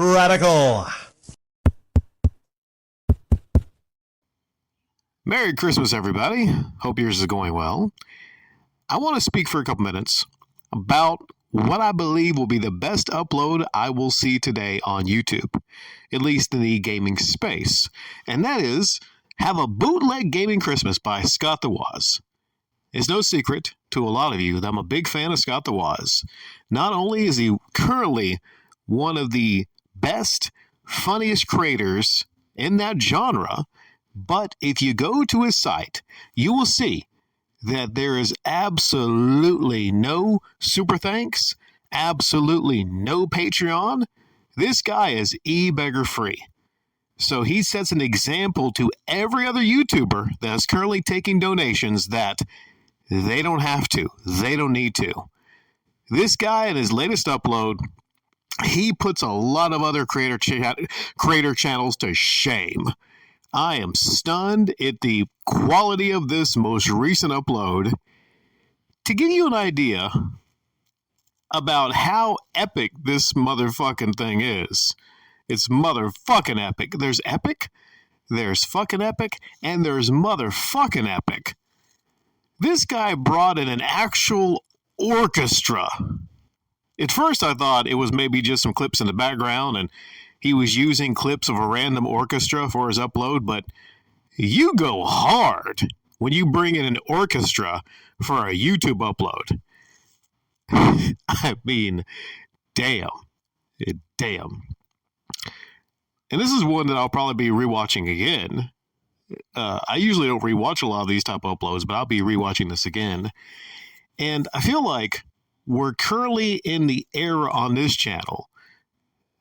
Radical. Merry Christmas, everybody. Hope yours is going well. I want to speak for a couple minutes about what I believe will be the best upload I will see today on YouTube, at least in the gaming space. And that is, have a Bootleg Gaming Christmas by Scott the Woz. It's no secret to a lot of you that I'm a big fan of Scott the Woz. Not only is he currently one of the best, funniest creators in that genre, but if you go to his site, you will see that there is absolutely no super thanks, absolutely no Patreon. This guy is e-beggar free. So he sets an example to every other YouTuber that is currently taking donations that they don't have to. They don't need to. This guy in his latest upload, he puts a lot of other creator channels to shame. I am stunned at the quality of this most recent upload. To give you an idea about how epic this motherfucking thing is, it's motherfucking epic. There's epic, there's fucking epic, and there's motherfucking epic. This guy brought in an actual orchestra. At first I thought it was maybe just some clips in the background and he was using clips of a random orchestra for his upload, but you go hard when you bring in an orchestra for a YouTube upload. I mean, damn. Damn. And this is one that I'll probably be rewatching again. I usually don't rewatch a lot of these type of uploads, but I'll be rewatching this again. And I feel like we're currently in the era on this channel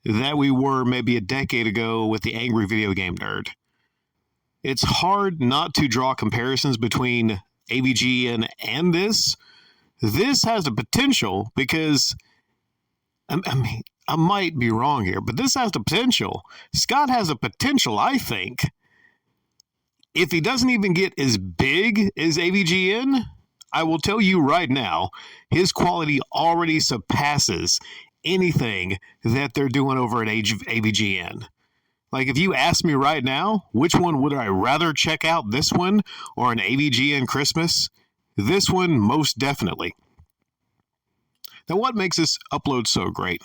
that we were maybe a decade ago with the Angry Video Game Nerd. It's hard not to draw comparisons between AVGN and this. This has the potential because, I mean, I might be wrong here, but this has the potential. Scott has the potential, I think. If he doesn't even get as big as AVGN, I will tell you right now, his quality already surpasses anything that they're doing over at AVGN. Like, if you ask me right now, which one would I rather check out, this one or an AVGN Christmas? This one, most definitely. Now, what makes this upload so great?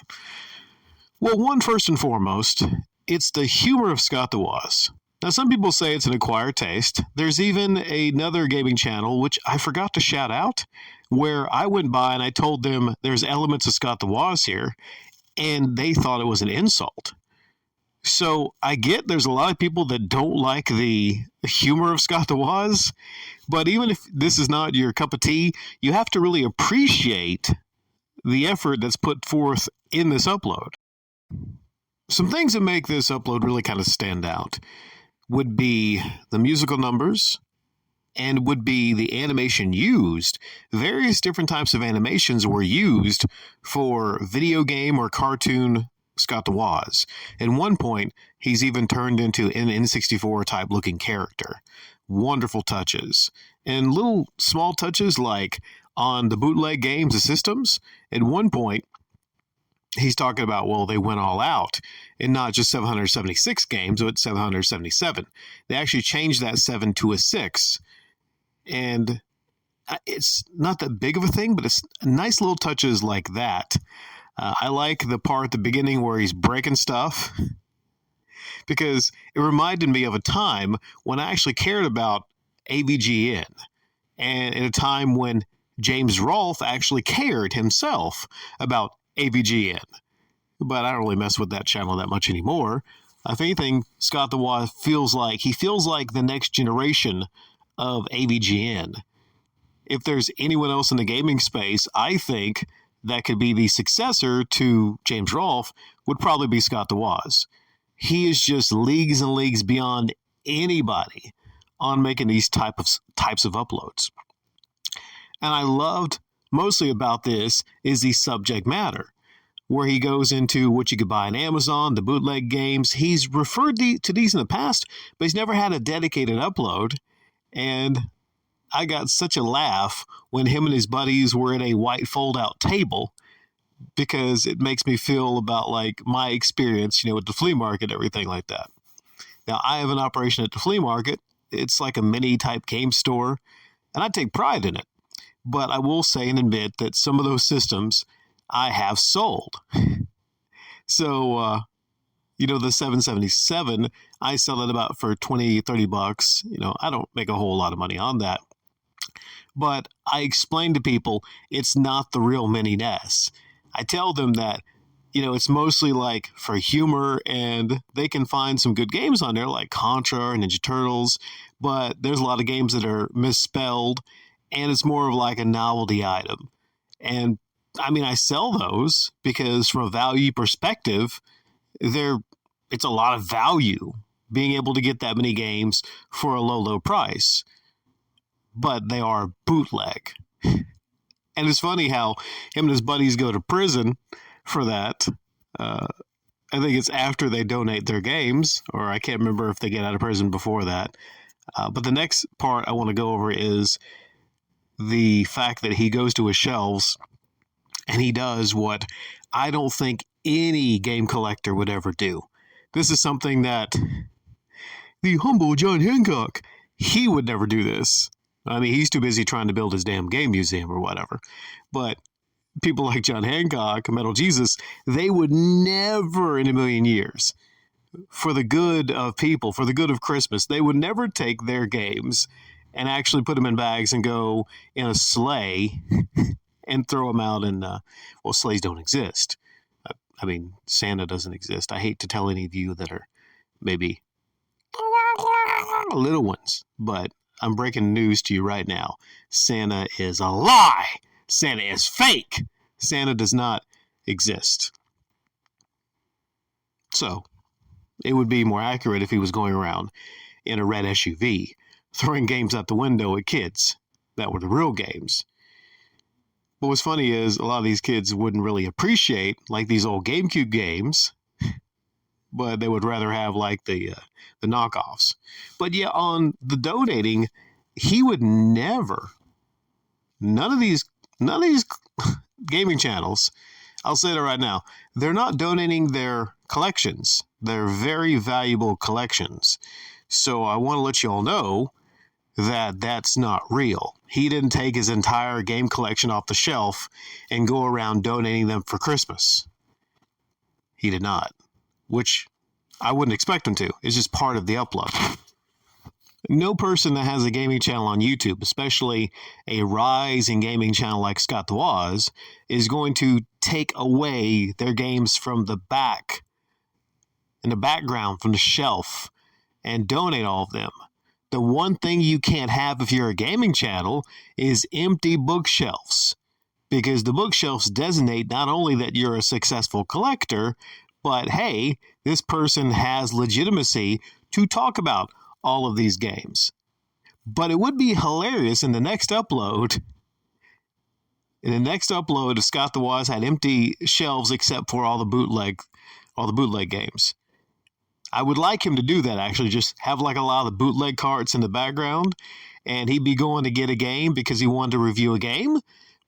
Well, one, first and foremost, it's the humor of Scott the Woz. Now, some people say it's an acquired taste. There's even another gaming channel, which I forgot to shout out, where I went by and I told them there's elements of Scott the Woz here, and they thought it was an insult. So I get there's a lot of people that don't like the humor of Scott the Woz, but even if this is not your cup of tea, you have to really appreciate the effort that's put forth in this upload. Some things that make this upload really kind of stand out would be the musical numbers and would be the animation used. Various different types of animations were used for video game or cartoon Scott the Woz. At one point, he's even turned into an N64 type looking character. Wonderful touches. And little small touches like on the bootleg games, the systems, at one point, he's talking about, well, they went all out and not just 776 games, but 777. They actually changed that 7 to a 6. And it's not that big of a thing, but it's nice little touches like that. I like the part at the beginning where he's breaking stuff because it reminded me of a time when I actually cared about AVGN, and at a time when James Rolfe actually cared himself about AVGN. But I don't really mess with that channel that much anymore. If anything, Scott the Woz feels like the next generation of AVGN. If there's anyone else in the gaming space, I think that could be the successor to James Rolfe would probably be Scott the Woz. He is just leagues and leagues beyond anybody on making these types of uploads. And I loved mostly about this is the subject matter, where he goes into what you could buy on Amazon, the bootleg games. He's referred to these in the past, but he's never had a dedicated upload. And I got such a laugh when him and his buddies were at a white fold-out table because it makes me feel about like my experience, with the flea market, everything like that. Now, I have an operation at the flea market. It's like a mini type game store, and I take pride in it. But I will say and admit that some of those systems I have sold. So, the 777, I sell it about for 20, 30 bucks. I don't make a whole lot of money on that. But I explain to people it's not the real mini NES. I tell them that, it's mostly like for humor, and they can find some good games on there like Contra and Ninja Turtles, but there's a lot of games that are misspelled, and it's more of like a novelty item. And I sell those because from a value perspective, it's a lot of value being able to get that many games for a low price. But they are bootleg. And it's funny how him and his buddies go to prison for that. I think it's after they donate their games, or I can't remember if they get out of prison before that. But the next part I want to go over is the fact that he goes to his shelves and he does what I don't think any game collector would ever do. This is something that the humble John Hancock, he would never do this. He's too busy trying to build his damn game museum or whatever. But people like John Hancock, Metal Jesus, they would never in a million years, for the good of people, for the good of Christmas, they would never take their games and actually put them in bags and go in a sleigh and throw them out in, sleighs don't exist. Santa doesn't exist. I hate to tell any of you that are maybe little ones, but I'm breaking news to you right now. Santa is a lie. Santa is fake. Santa does not exist. So, it would be more accurate if he was going around in a red SUV, throwing games out the window at kids that were the real games. But what's funny is a lot of these kids wouldn't really appreciate like these old GameCube games, but they would rather have like the knockoffs. But yeah, on the donating, he would never. None of these gaming channels, I'll say that right now, they're not donating their collections. They're very valuable collections. So I want to let you all know that that's not real. He didn't take his entire game collection off the shelf and go around donating them for Christmas. He did not, which I wouldn't expect him to. It's just part of the upload. No person that has a gaming channel on YouTube, especially a rising gaming channel like Scott the Woz, is going to take away their games from the back, in the background, from the shelf, and donate all of them. The one thing you can't have if you're a gaming channel is empty bookshelves, because the bookshelves designate not only that you're a successful collector, but hey, this person has legitimacy to talk about all of these games. But it would be hilarious in the next upload. If Scott the Woz had empty shelves except for all the bootleg games. I would like him to do that, actually, just have like a lot of the bootleg carts in the background, and he'd be going to get a game because he wanted to review a game,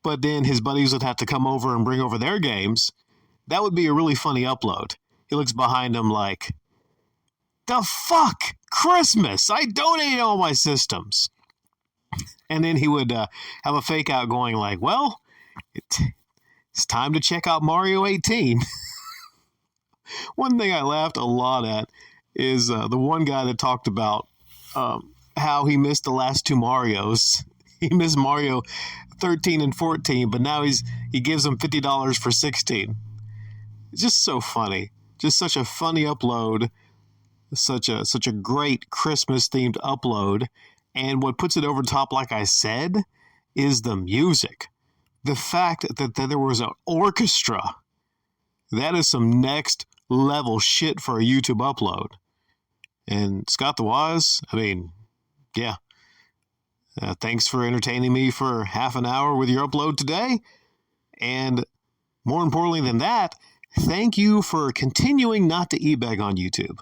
but then his buddies would have to come over and bring over their games. That would be a really funny upload. He looks behind him like, the fuck? Christmas! I donated all my systems. And then he would have a fake out going like, well, it's time to check out Mario 18. One thing I laughed a lot at is the one guy that talked about how he missed the last two Marios. He missed Mario 13 and 14, but now he gives them $50 for 16. It's just so funny. Just such a funny upload. Such a great Christmas-themed upload. And what puts it over top, like I said, is the music. The fact that there was an orchestra. That is some next level shit for a YouTube upload. And Scott the Woz, yeah. Thanks for entertaining me for half an hour with your upload today. And more importantly than that, thank you for continuing not to e-beg on YouTube.